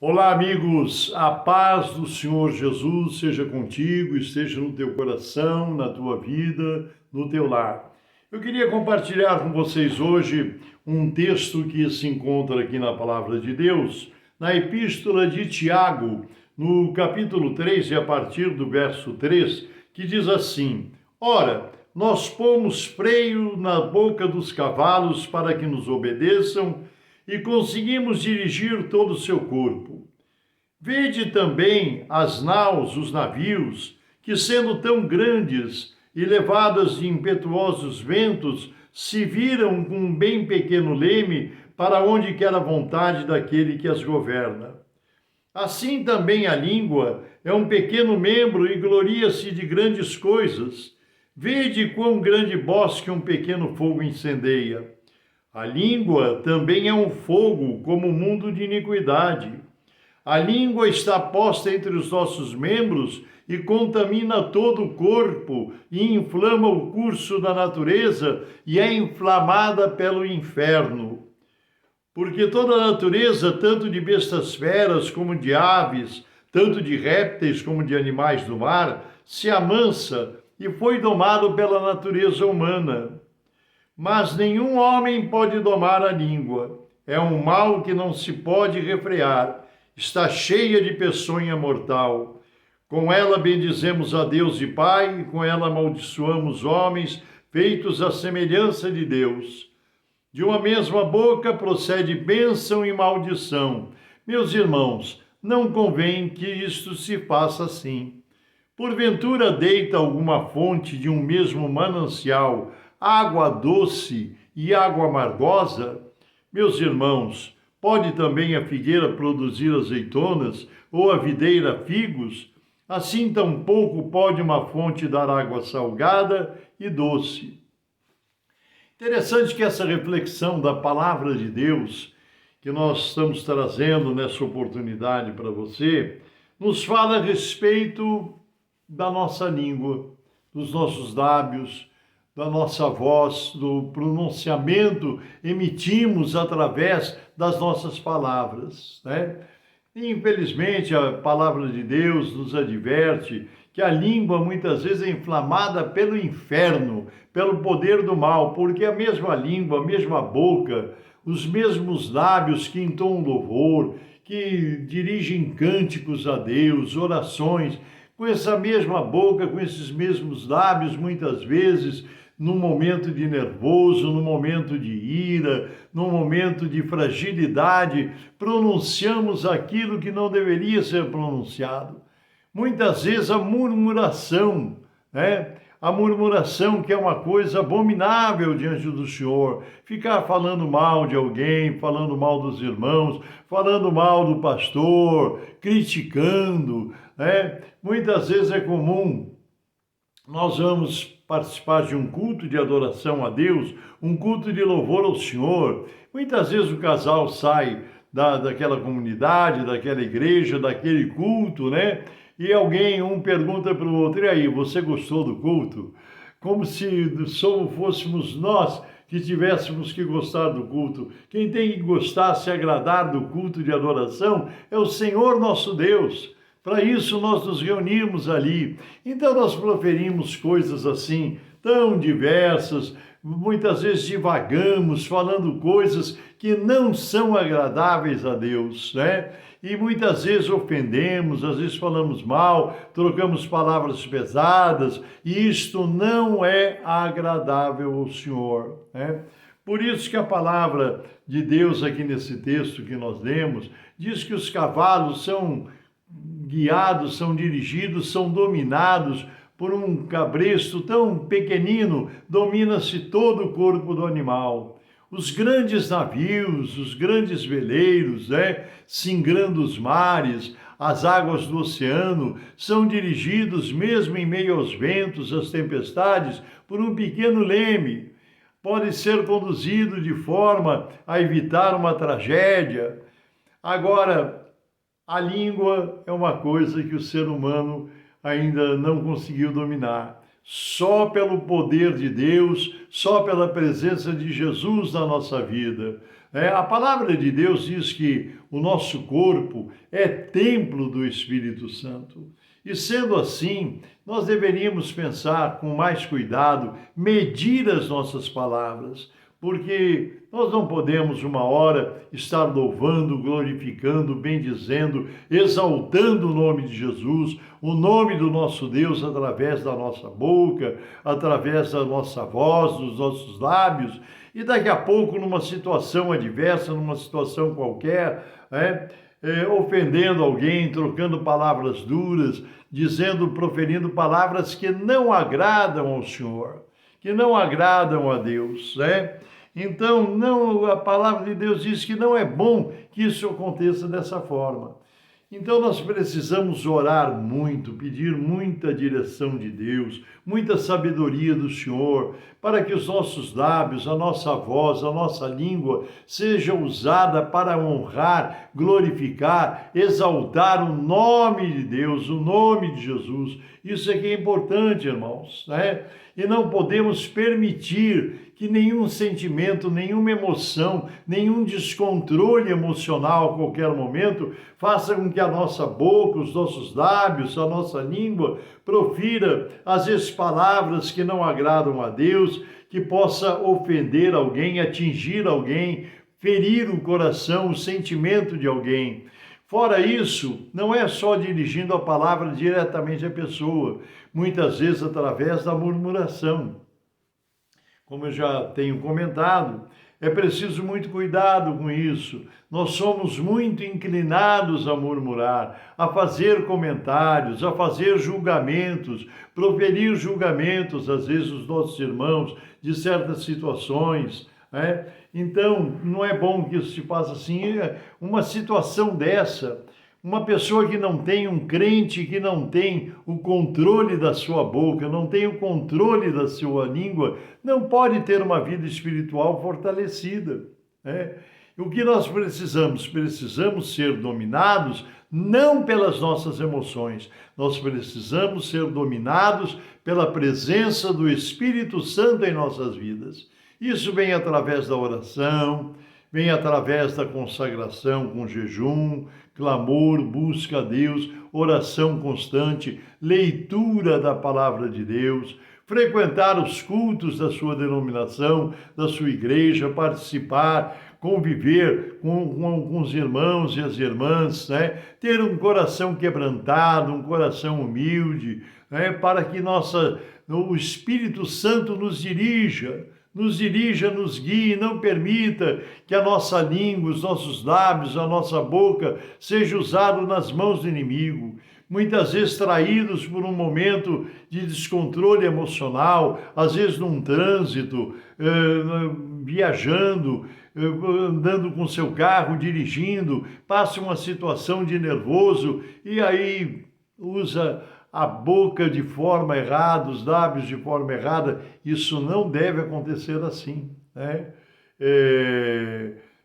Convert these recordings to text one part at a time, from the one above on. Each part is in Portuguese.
Olá, amigos, a paz do Senhor Jesus seja contigo, esteja no teu coração, na tua vida, no teu lar. Eu queria compartilhar com vocês hoje um texto que se encontra aqui na Palavra de Deus, na Epístola de Tiago, no capítulo 3 e a partir do verso 3, que diz assim: Ora, nós pomos freio na boca dos cavalos para que nos obedeçam e conseguimos dirigir todo o seu corpo. Vede também as naus, os navios, que sendo tão grandes e levadas de impetuosos ventos, se viram com um bem pequeno leme para onde quer a vontade daquele que as governa. Assim também a língua é um pequeno membro e gloria-se de grandes coisas. Vede quão grande bosque um pequeno fogo incendeia. A língua também é um fogo, como um mundo de iniquidade. A língua está posta entre os nossos membros e contamina todo o corpo e inflama o curso da natureza e é inflamada pelo inferno. Porque toda a natureza, tanto de bestas feras como de aves, tanto de répteis como de animais do mar, se amansa e foi domado pela natureza humana. Mas nenhum homem pode domar a língua. É um mal que não se pode refrear. Está cheia de peçonha mortal. Com ela bendizemos a Deus e Pai, e com ela amaldiçoamos homens, feitos à semelhança de Deus. De uma mesma boca procede bênção e maldição. Meus irmãos, não convém que isto se faça assim. Porventura deita alguma fonte de um mesmo manancial água doce e água amargosa? Meus irmãos, pode também a figueira produzir azeitonas ou a videira figos? Assim tampouco pode uma fonte dar água salgada e doce. Interessante que essa reflexão da palavra de Deus, que nós estamos trazendo nessa oportunidade para você, nos fala a respeito da nossa língua, dos nossos lábios, da nossa voz, do pronunciamento emitimos através das nossas palavras, né? E, infelizmente, a palavra de Deus nos adverte que a língua muitas vezes é inflamada pelo inferno, pelo poder do mal, porque a mesma língua, a mesma boca, os mesmos lábios que entoam louvor, que dirigem cânticos a Deus, orações, com essa mesma boca, com esses mesmos lábios, muitas vezes, num momento de nervoso, num momento de ira, num momento de fragilidade, pronunciamos aquilo que não deveria ser pronunciado. Muitas vezes a murmuração, né? A murmuração, que é uma coisa abominável diante do Senhor, ficar falando mal de alguém, falando mal dos irmãos, falando mal do pastor, criticando, né? Muitas vezes é comum. Nós vamos participar de um culto de adoração a Deus, um culto de louvor ao Senhor. Muitas vezes o casal sai daquela comunidade, daquela igreja, daquele culto, né? E um pergunta para o outro: e aí, você gostou do culto? Como se só fôssemos nós que tivéssemos que gostar do culto. Quem tem que gostar, se agradar do culto de adoração é o Senhor nosso Deus. Para isso nós nos reunimos ali. Então nós proferimos coisas assim, tão diversas, muitas vezes divagamos, falando coisas que não são agradáveis a Deus, né? E muitas vezes ofendemos, às vezes falamos mal, trocamos palavras pesadas, e isto não é agradável ao Senhor, né? Por isso que a palavra de Deus aqui nesse texto que nós lemos, diz que os cavalos são guiados, são dirigidos, são dominados por um cabresto tão pequenino, domina-se todo o corpo do animal. Os grandes navios, os grandes veleiros, né, singrando os mares, as águas do oceano, são dirigidos, mesmo em meio aos ventos, às tempestades, por um pequeno leme. Pode ser conduzido de forma a evitar uma tragédia. Agora, a língua é uma coisa que o ser humano ainda não conseguiu dominar. só pelo poder de Deus, só pela presença de Jesus na nossa vida. A palavra de Deus diz que o nosso corpo é templo do Espírito Santo. E sendo assim, nós deveríamos pensar com mais cuidado, medir as nossas palavras, porque nós não podemos uma hora estar louvando, glorificando, bendizendo, exaltando o nome de Jesus, o nome do nosso Deus através da nossa boca, através da nossa voz, dos nossos lábios, e daqui a pouco numa situação adversa, numa situação qualquer, ofendendo alguém, trocando palavras duras, dizendo, proferindo palavras que não agradam ao Senhor, que não agradam a Deus, Então, não, a palavra de Deus diz que não é bom que isso aconteça dessa forma. Então, nós precisamos orar muito, pedir muita direção de Deus, muita sabedoria do Senhor, para que os nossos lábios, a nossa voz, a nossa língua seja usada para honrar, glorificar, exaltar o nome de Deus, o nome de Jesus. Isso é que é importante, irmãos, E não podemos permitir que nenhum sentimento, nenhuma emoção, nenhum descontrole emocional a qualquer momento faça com que a nossa boca, os nossos lábios, a nossa língua profira, às vezes, palavras que não agradam a Deus, que possa ofender alguém, atingir alguém, ferir o coração, o sentimento de alguém. Fora isso, não é só dirigindo a palavra diretamente à pessoa, muitas vezes através da murmuração. Como eu já tenho comentado, é preciso muito cuidado com isso. Nós somos muito inclinados a murmurar, a fazer comentários, a fazer julgamentos, proferir julgamentos, às vezes, dos nossos irmãos, de certas situações, Então, não é bom que isso se faça assim. Uma situação dessa, uma pessoa que não tem, um crente que não tem o controle da sua boca, não tem o controle da sua língua, não pode ter uma vida espiritual fortalecida. O que nós precisamos? Precisamos ser dominados não pelas nossas emoções, nós precisamos ser dominados pela presença do Espírito Santo em nossas vidas. Isso vem através da oração, vem através da consagração com jejum, clamor, busca a Deus, oração constante, leitura da palavra de Deus, frequentar os cultos da sua denominação, da sua igreja, participar, conviver com os irmãos e as irmãs, ter um coração quebrantado, um coração humilde, para que o Espírito Santo nos dirija, nos guie, não permita que a nossa língua, os nossos lábios, a nossa boca seja usado nas mãos do inimigo. Muitas vezes traídos por um momento de descontrole emocional, às vezes num trânsito, viajando, andando com seu carro, dirigindo, passa uma situação de nervoso e aí usa a boca de forma errada, os lábios de forma errada. Isso não deve acontecer assim,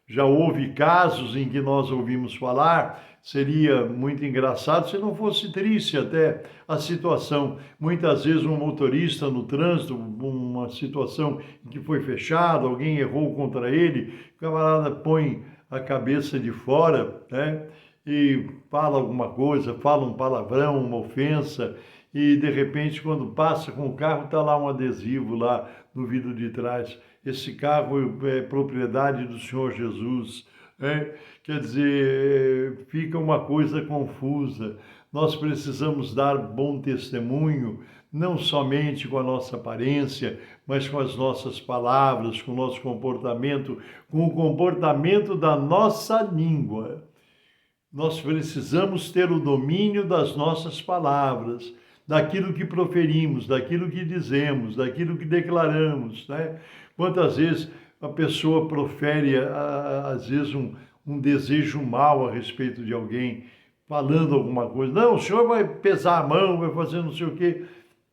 Já houve casos em que nós ouvimos falar, seria muito engraçado se não fosse triste até a situação. Muitas vezes um motorista no trânsito, uma situação em que foi fechado, alguém errou contra ele, o camarada põe a cabeça de fora, e fala alguma coisa, fala um palavrão, uma ofensa, e de repente quando passa com o carro está lá um adesivo lá no vidro de trás. Esse carro é propriedade do Senhor Jesus. Quer dizer, fica uma coisa confusa. Nós precisamos dar bom testemunho, não somente com a nossa aparência, mas com as nossas palavras, com o nosso comportamento, com o comportamento da nossa língua. Nós precisamos ter o domínio das nossas palavras, daquilo que proferimos, daquilo que dizemos, daquilo que declaramos, Quantas vezes a pessoa profere, às vezes, um desejo mau a respeito de alguém, falando alguma coisa. Não, o senhor vai pesar a mão, vai fazer não sei o quê.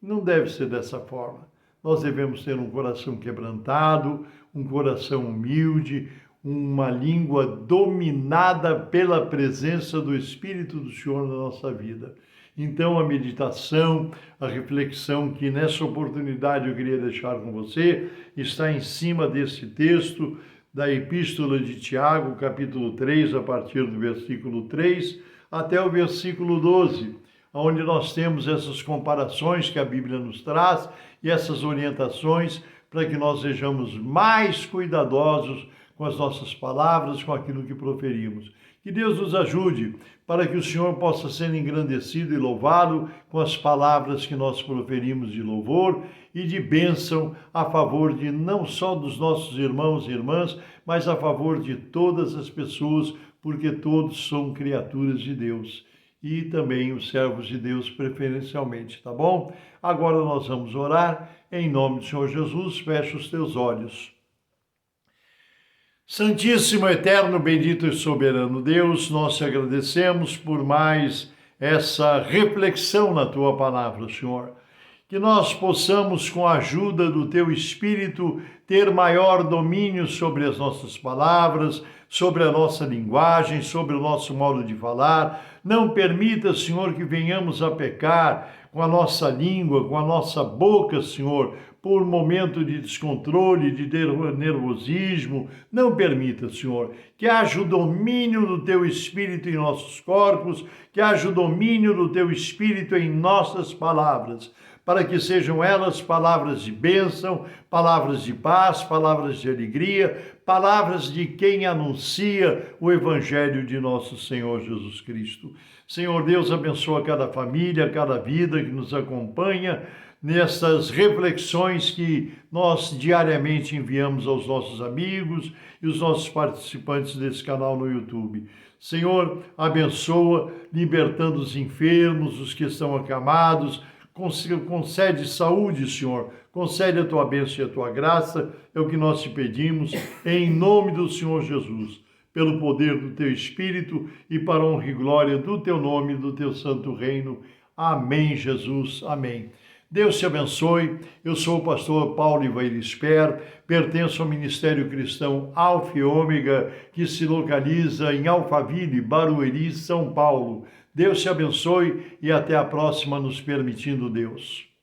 Não deve ser dessa forma. Nós devemos ter um coração quebrantado, um coração humilde, uma língua dominada pela presença do Espírito do Senhor na nossa vida. Então, a meditação, a reflexão que nessa oportunidade eu queria deixar com você, está em cima desse texto da Epístola de Tiago, capítulo 3, a partir do versículo 3 até o versículo 12, onde nós temos essas comparações que a Bíblia nos traz e essas orientações para que nós sejamos mais cuidadosos com as nossas palavras, com aquilo que proferimos. Que Deus nos ajude para que o Senhor possa ser engrandecido e louvado com as palavras que nós proferimos de louvor e de bênção a favor de não só dos nossos irmãos e irmãs, mas a favor de todas as pessoas, porque todos são criaturas de Deus e também os servos de Deus preferencialmente, tá bom? Agora nós vamos orar em nome do Senhor Jesus. Fecha os teus olhos. Santíssimo, eterno, bendito e soberano Deus, nós te agradecemos por mais essa reflexão na tua palavra, Senhor. Que nós possamos, com a ajuda do teu Espírito, ter maior domínio sobre as nossas palavras, sobre a nossa linguagem, sobre o nosso modo de falar. Não permita, Senhor, que venhamos a pecar com a nossa língua, com a nossa boca, Senhor, por momento de descontrole, de nervosismo. Não permita, Senhor, que haja o domínio do teu Espírito em nossos corpos, que haja o domínio do teu Espírito em nossas palavras, para que sejam elas palavras de bênção, palavras de paz, palavras de alegria, palavras de quem anuncia o Evangelho de nosso Senhor Jesus Cristo. Senhor Deus, abençoa cada família, cada vida que nos acompanha nessas reflexões que nós diariamente enviamos aos nossos amigos e os nossos participantes desse canal no YouTube. Senhor, abençoa, libertando os enfermos, os que estão acamados. Concede saúde, Senhor, concede a tua bênção e a tua graça, é o que nós te pedimos, em nome do Senhor Jesus, pelo poder do teu Espírito e para a honra e glória do teu nome e do teu santo reino. Amém, Jesus, amém. Deus te abençoe. Eu sou o pastor Paulo Ivair Esper, pertenço ao Ministério Cristão Alfa e Ômega, que se localiza em Alphaville, Barueri, São Paulo. Deus te abençoe e até a próxima, nos permitindo Deus.